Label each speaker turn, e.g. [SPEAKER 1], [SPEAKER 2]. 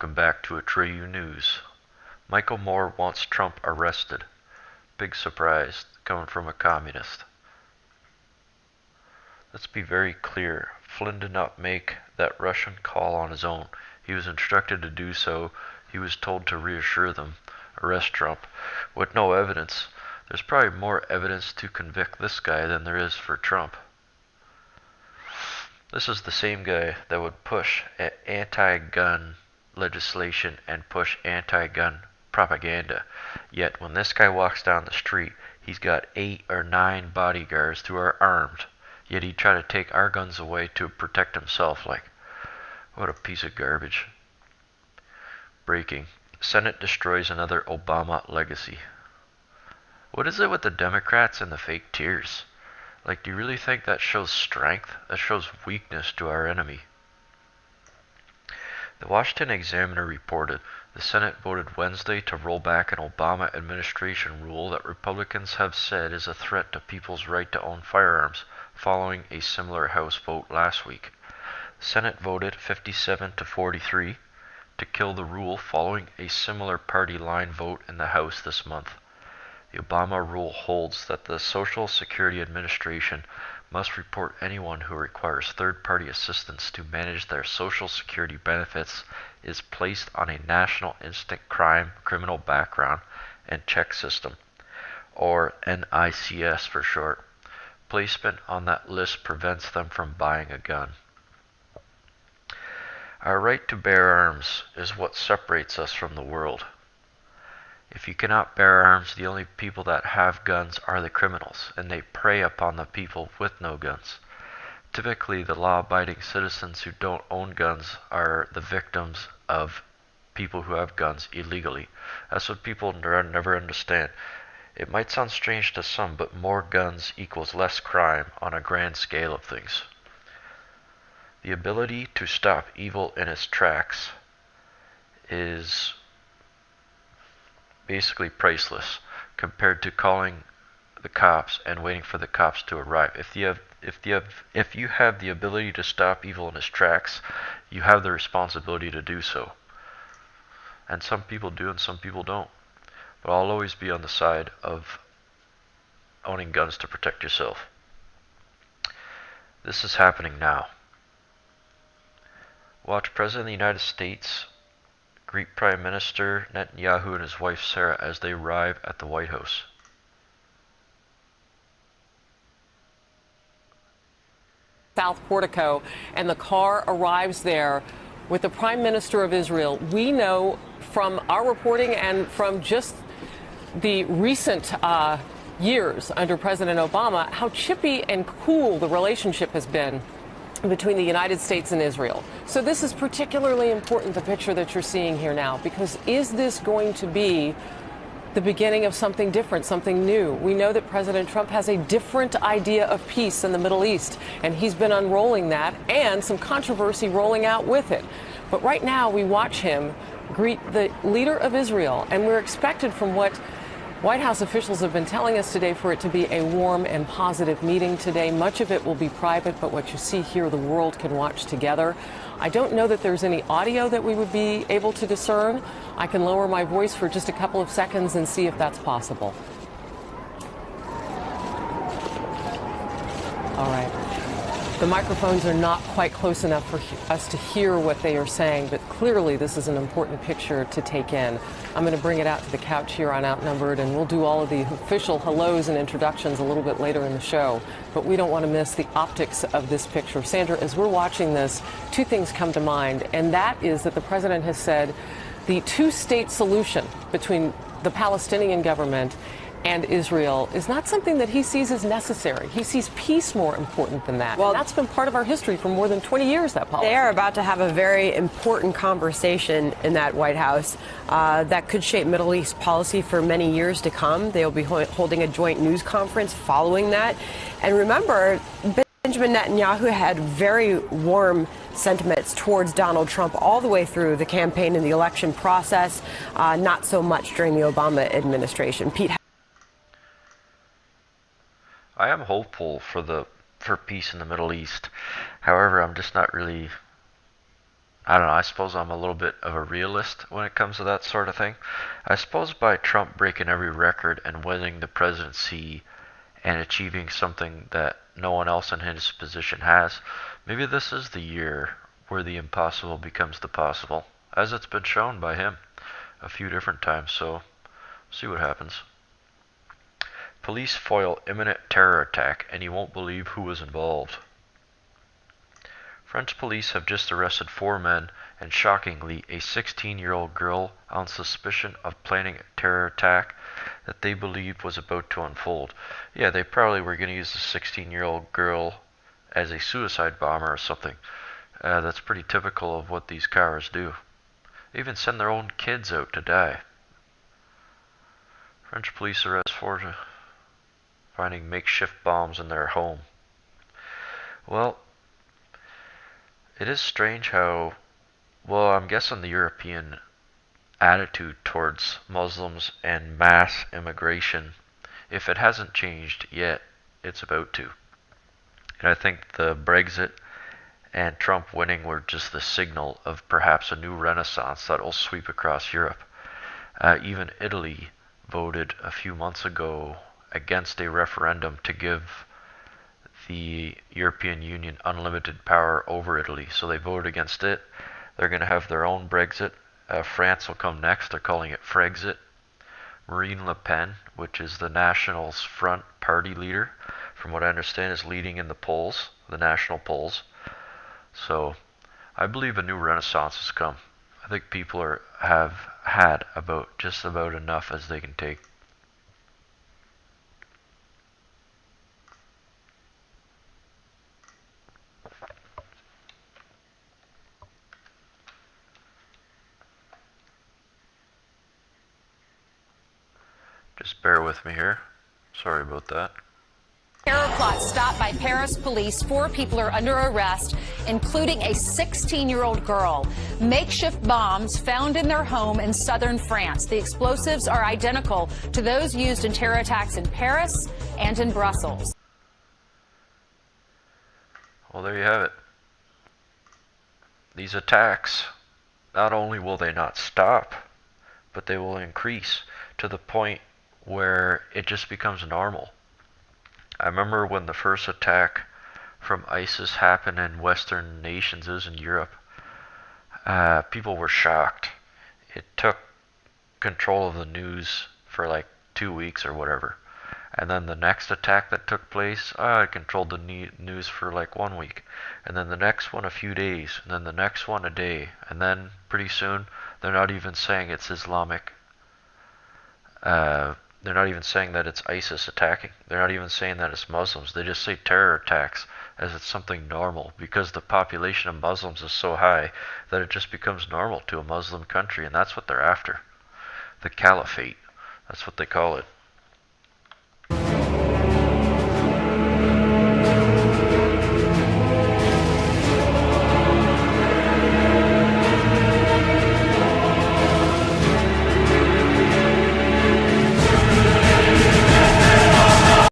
[SPEAKER 1] Welcome back to Atreyu News. Michael Moore wants Trump arrested. Big surprise coming from a communist. Let's be very clear. Flynn did not make that Russian call on his own. He was instructed to do so. He was told to reassure them, arrest Trump, with no evidence. There's probably more evidence to convict this guy than there is for Trump. This is the same guy that would push anti-gun legislation and push anti-gun propaganda. Yet when this guy walks down the street, he's got 8 or 9 bodyguards who are armed. Yet he'd try to take our guns away to protect himself. Like, what a piece of garbage. Breaking. Senate destroys another Obama legacy. What is it with the Democrats and the fake tears? Like, do you really think that shows strength? That shows weakness to our enemy. The Washington Examiner reported the Senate voted Wednesday to roll back an Obama administration rule that Republicans have said is a threat to people's right to own firearms, following a similar House vote last week. The Senate voted 57 to 43 to kill the rule following a similar party line vote in the House this month. The Obama rule holds that the Social Security Administration must report anyone who requires third-party assistance to manage their Social Security benefits is placed on a National Instant Crime Criminal Background and Check System, or NICS for short. Placement on that list prevents them from buying a gun. Our right to bear arms is what separates us from the world. If you cannot bear arms, the only people that have guns are the criminals, and they prey upon the people with no guns. Typically, the law-abiding citizens who don't own guns are the victims of people who have guns illegally. That's what people never understand. It might sound strange to some, but more guns equals less crime on a grand scale of things. The ability to stop evil in its tracks is basically priceless compared to calling the cops and waiting for the cops to arrive. If you have the ability to stop evil in its tracks, you have the responsibility to do so. And some people do and some people don't. But I'll always be on the side of owning guns to protect yourself. This is happening now. Watch President of the United States greet Prime Minister Netanyahu and his wife Sarah as they arrive at the White House.
[SPEAKER 2] South Portico, and the car arrives there with the Prime Minister of Israel. We know from our reporting and from just the recent years under President Obama how chippy and cool the relationship has been between the United States and Israel. So this is particularly important, the picture that you're seeing here now, because is this going to be the beginning of something different, something new? We know that President Trump has a different idea of peace in the Middle East, and he's been unrolling that and some controversy rolling out with it. But right now we watch him greet the leader of Israel, and we're expected, from what White House officials have been telling us today, for it to be a warm and positive meeting today. Much of it will be private, but what you see here, the world can watch together. I don't know that there's any audio that we would be able to discern. I can lower my voice for just a couple of seconds and see if that's possible. All right. The microphones are not quite close enough for us to hear what they are saying, but clearly this is an important picture to take in. I'm going to bring it out to the couch here on Outnumbered, and we'll do all of the official hellos and introductions a little bit later in the show. But we don't want to miss the optics of this picture. Sandra, as we're watching this, two things come to mind, and that is that the president has said the two-state solution between the Palestinian government and Israel is not something that he sees as necessary. He sees peace more important than that. Well, and that's been part of our history for more than 20 years, that policy.
[SPEAKER 3] They are about to have a very important conversation in that White House that could shape Middle East policy for many years to come. They'll be holding a joint news conference following that. And remember, Benjamin Netanyahu had very warm sentiments towards Donald Trump all the way through the campaign and the election process, not so much during the Obama administration. Pete.
[SPEAKER 1] I am hopeful for peace in the Middle East. However, I'm just not really I don't know, I suppose I'm a little bit of a realist when it comes to that sort of thing. I suppose by Trump breaking every record and winning the presidency and achieving something that no one else in his position has, maybe this is the year where the impossible becomes the possible, as it's been shown by him a few different times, so see what happens. Police foil imminent terror attack and you won't believe who was involved. French police have just arrested 4 men and shockingly a 16-year-old girl on suspicion of planning a terror attack that they believed was about to unfold. Yeah, they probably were going to use the 16-year-old girl as a suicide bomber or something. That's pretty typical of what these cowards do. They even send their own kids out to die. French police arrest 4 finding makeshift bombs in their home. Well, it is strange how, well, I'm guessing the European attitude towards Muslims and mass immigration, if it hasn't changed yet, it's about to. And I think the Brexit and Trump winning were just the signal of perhaps a new renaissance that will sweep across Europe. Even Italy voted a few months ago against a referendum to give the European Union unlimited power over Italy. So they voted against it. They're going to have their own Brexit. France will come next. They're calling it Frexit. Marine Le Pen, which is the Nationals Front party leader, from what I understand, is leading in the polls, the national polls. So I believe a new renaissance has come. I think people have had just about enough as they can take. Just bear with me here. Sorry about that.
[SPEAKER 4] Terror plot stopped by Paris police. 4 people are under arrest, including a 16-year-old girl. Makeshift bombs found in their home in southern France. The explosives are identical to those used in terror attacks in Paris and in Brussels.
[SPEAKER 1] Well, there you have it. These attacks, not only will they not stop, but they will increase to the point where it just becomes normal. I remember when the first attack from ISIS happened in Western nations, it was in Europe. People were shocked. It took control of the news for like 2 weeks or whatever. And then the next attack that took place, it controlled the news for like 1 week. And then the next one a few days. And then the next one a day. And then pretty soon, they're not even saying it's Islamic. They're not even saying that it's ISIS attacking. They're not even saying that it's Muslims. They just say terror attacks as it's something normal because the population of Muslims is so high that it just becomes normal to a Muslim country, and that's what they're after. The caliphate. That's what they call it.